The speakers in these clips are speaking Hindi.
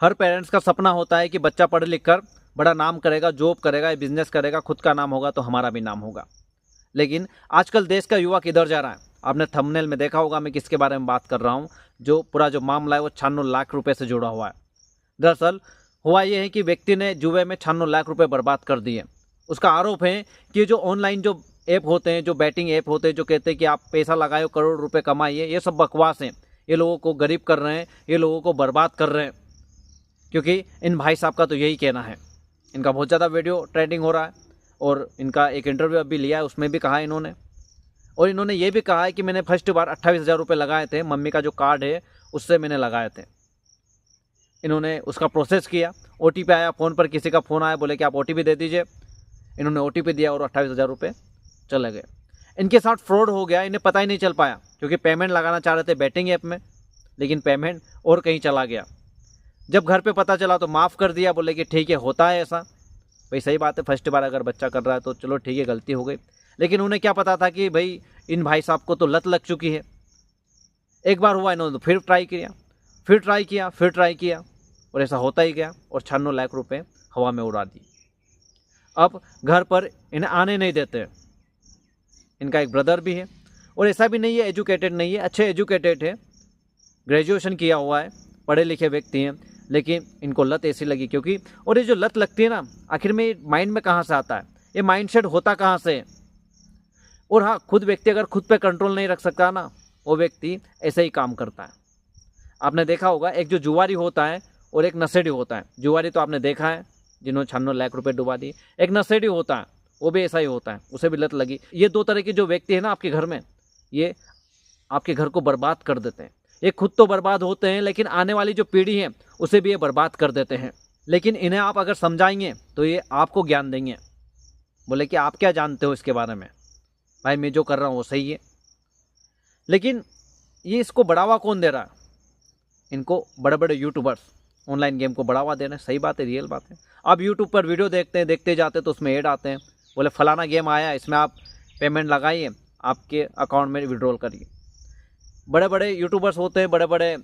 हर पेरेंट्स का सपना होता है कि बच्चा पढ़ लिख कर बड़ा नाम करेगा, जॉब करेगा, बिजनेस करेगा, खुद का नाम होगा तो हमारा भी नाम होगा। लेकिन आजकल देश का युवा किधर जा रहा है? आपने थंबनेल में देखा होगा मैं किसके बारे में बात कर रहा हूँ। जो पूरा जो मामला है वो 96 लाख रुपए से जुड़ा हुआ है। दरअसल हुआ ये है कि व्यक्ति ने जुए में 96 लाख रुपए बर्बाद कर दिए। उसका आरोप है कि जो ऑनलाइन जो ऐप होते हैं, जो बैटिंग ऐप होते हैं, जो कहते हैं कि आप पैसा लगाओ करोड़ रुपए कमाइए, ये सब बकवास हैं। ये लोगों को गरीब कर रहे हैं, ये लोगों को बर्बाद कर रहे हैं। क्योंकि इन भाई साहब का तो यही कहना है। इनका बहुत ज़्यादा वीडियो ट्रेंडिंग हो रहा है और इनका एक इंटरव्यू अभी लिया है, उसमें भी कहा है इन्होंने। और इन्होंने ये भी कहा है कि मैंने फर्स्ट बार 28,000 रुपये लगाए थे, मम्मी का जो कार्ड है उससे मैंने लगाए थे। इन्होंने उसका प्रोसेस किया, OTP आया, फ़ोन पर किसी का फ़ोन आया, बोले कि आप OTP दे दीजिए। इन्होंने OTP दिया और 28,000 रुपये चले गए। इनके साथ फ्रॉड हो गया, इन्हें पता ही नहीं चल पाया क्योंकि पेमेंट लगाना चाह रहे थे बैटिंग ऐप में, लेकिन पेमेंट और कहीं चला गया। जब घर पे पता चला तो माफ़ कर दिया, बोले कि ठीक है, होता है ऐसा। भाई सही बात है, फर्स्ट बार अगर बच्चा कर रहा है तो चलो ठीक है, गलती हो गई। लेकिन उन्हें क्या पता था कि भाई इन भाई साहब को तो लत लग चुकी है। एक बार हुआ, इन्होंने फिर ट्राई किया और ऐसा होता ही गया और 96 लाख रुपए हवा में उड़ा दी। अब घर पर इन्हें आने नहीं देते। इनका एक ब्रदर भी है और ऐसा भी नहीं है एजुकेटेड नहीं है, अच्छे एजुकेटेड है, ग्रेजुएशन किया हुआ है, पढ़े लिखे व्यक्ति हैं, लेकिन इनको लत ऐसी लगी क्योंकि, और ये जो लत लगती है ना, आखिर में माइंड में कहाँ से आता है, ये माइंडसेट होता कहाँ से है। और हाँ, खुद व्यक्ति अगर खुद पे कंट्रोल नहीं रख सकता ना, वो व्यक्ति ऐसे ही काम करता है। आपने देखा होगा, एक जो जुआरी होता है और एक नशेड़ी होता है। जुआरी तो आपने देखा है जिन्होंने 96 लाख रुपए डुबा दिए। एक नशेड़ी होता है, वो भी ऐसा ही होता है, उसे भी लत लगी। ये दो तरह के जो व्यक्ति है ना आपके घर में, ये आपके घर को बर्बाद कर देते हैं। ये खुद तो बर्बाद होते हैं, लेकिन आने वाली जो पीढ़ी है उसे भी ये बर्बाद कर देते हैं। लेकिन इन्हें आप अगर समझाएंगे तो ये आपको ज्ञान देंगे, बोले कि आप क्या जानते हो इसके बारे में, भाई मैं जो कर रहा हूँ वो सही है। लेकिन ये इसको बढ़ावा कौन दे रहा है? इनको बड़े बड़े यूट्यूबर्स ऑनलाइन गेम को बढ़ावा दे रहे हैं। सही बात है, रियल बात है। आप यूट्यूब पर वीडियो देखते जाते तो उसमें ऐड आते हैं, बोले फलाना गेम आया, इसमें आप पेमेंट लगाइए, आपके अकाउंट में विड्रॉल करिए। बड़े बड़े यूट्यूबर्स होते हैं, बड़े बड़े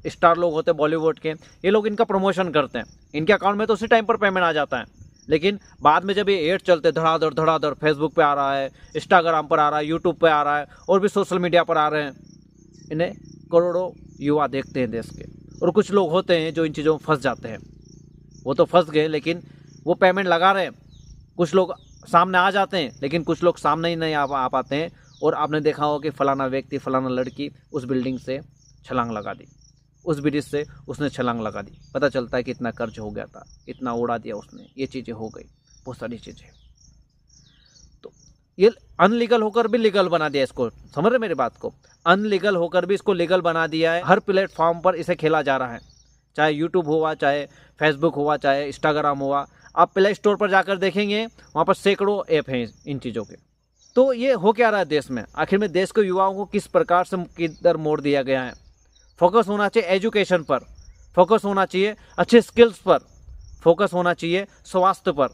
स्टार लोग होते हैं बॉलीवुड के, ये लोग इनका प्रमोशन करते हैं। इनके अकाउंट में तो उसी टाइम पर पेमेंट आ जाता है, लेकिन बाद में जब ये एड चलते धड़ाधड़ फेसबुक पे आ रहा है, इंस्टाग्राम पर आ रहा है, यूट्यूब पे आ रहा है और भी सोशल मीडिया पर आ रहे हैं, इन्हें करोड़ों युवा देखते हैं देश के। और कुछ लोग होते हैं जो इन चीज़ों में फंस जाते हैं। वो तो फंस गए, लेकिन वो पेमेंट लगा रहे हैं। कुछ लोग सामने आ जाते हैं, लेकिन कुछ लोग सामने ही नहीं आ पाते हैं। और आपने देखा होगा कि फलाना व्यक्ति, फलाना लड़की उस बिल्डिंग से छलांग लगा दी, उस ब्रिज से उसने छलांग लगा दी। पता चलता है कि इतना कर्ज हो गया था, इतना उड़ा दिया उसने, ये चीज़ें हो गई, बहुत सारी चीज़ें। तो ये अनलीगल होकर भी लीगल बना दिया इसको, समझ रहे मेरी बात को? अनलीगल होकर भी इसको लीगल बना दिया है। हर प्लेटफॉर्म पर इसे खेला जा रहा है, चाहे यूट्यूब हुआ, चाहे फेसबुक हुआ, चाहे इंस्टाग्राम हुआ। आप प्ले स्टोर पर जाकर देखेंगे, वहाँ पर सैकड़ों ऐप हैं इन चीज़ों के। तो ये हो क्या रहा है देश में? आखिर में देश के युवाओं को किस प्रकार से किधर मोड़ दिया गया है? फोकस होना चाहिए एजुकेशन पर, फोकस होना चाहिए अच्छे स्किल्स पर, फोकस होना चाहिए स्वास्थ्य पर।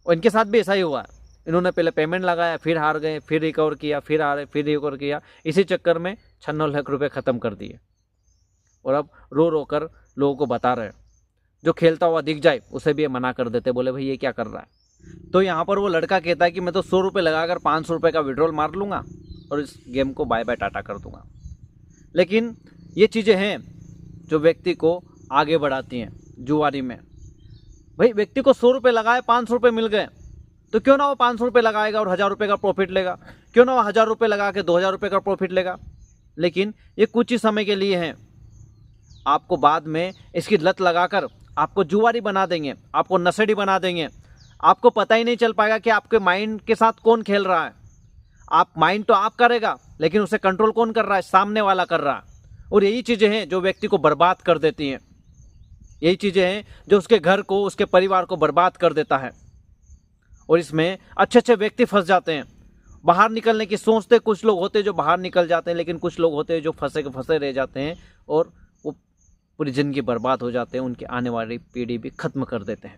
और इनके साथ भी ऐसा ही हुआ है। इन्होंने पहले पेमेंट लगाया, फिर हार गए, फिर रिकवर किया, फिर हारे, फिर रिकवर किया। इसी चक्कर में 96 लाख रुपये ख़त्म कर दिए और अब रो कर लोगों को बता रहे हैं। जो खेलता हुआ दिख जाए उसे भी ये मना कर देते, बोले भाई ये क्या कर रहा है। तो यहाँ पर वो लड़का कहता है कि मैं तो 100 रुपये लगाकर 500 रुपये का विड्रॉल मार लूँगा और इस गेम को बाय बाय टाटा कर दूँगा। लेकिन ये चीज़ें हैं जो व्यक्ति को आगे बढ़ाती हैं जुआरी में। भाई व्यक्ति को 100 रुपये लगाए, 500 रुपये मिल गए, तो क्यों ना वो 500 रुपये लगाएगा और 1000 रुपये का प्रॉफिट लेगा, क्यों ना वो 1000 रुपये लगा के 2000 रुपये का प्रॉफिट लेगा। लेकिन ये कुछ ही समय के लिए हैं। आपको बाद में इसकी लत लगाकर आपको जुआरी बना देंगे, आपको नशेड़ी बना देंगे। आपको पता ही नहीं चल पाएगा कि आपके माइंड के साथ कौन खेल रहा है। आप माइंड तो आप करेगा, लेकिन उसे कंट्रोल कौन कर रहा है? सामने वाला कर रहा है। और यही चीज़ें हैं जो व्यक्ति को बर्बाद कर देती हैं। यही चीज़ें हैं जो उसके घर को, उसके परिवार को बर्बाद कर देता है। और इसमें अच्छे अच्छे व्यक्ति फंस जाते हैं। बाहर निकलने की सोचते कुछ लोग होते हैं जो बाहर निकल जाते हैं, लेकिन कुछ लोग होते हैं जो फंसे के फंसे रह जाते हैं और वो पूरी ज़िंदगी बर्बाद हो जाते हैं। उनकी आने वाली पीढ़ी भी ख़त्म कर देते हैं।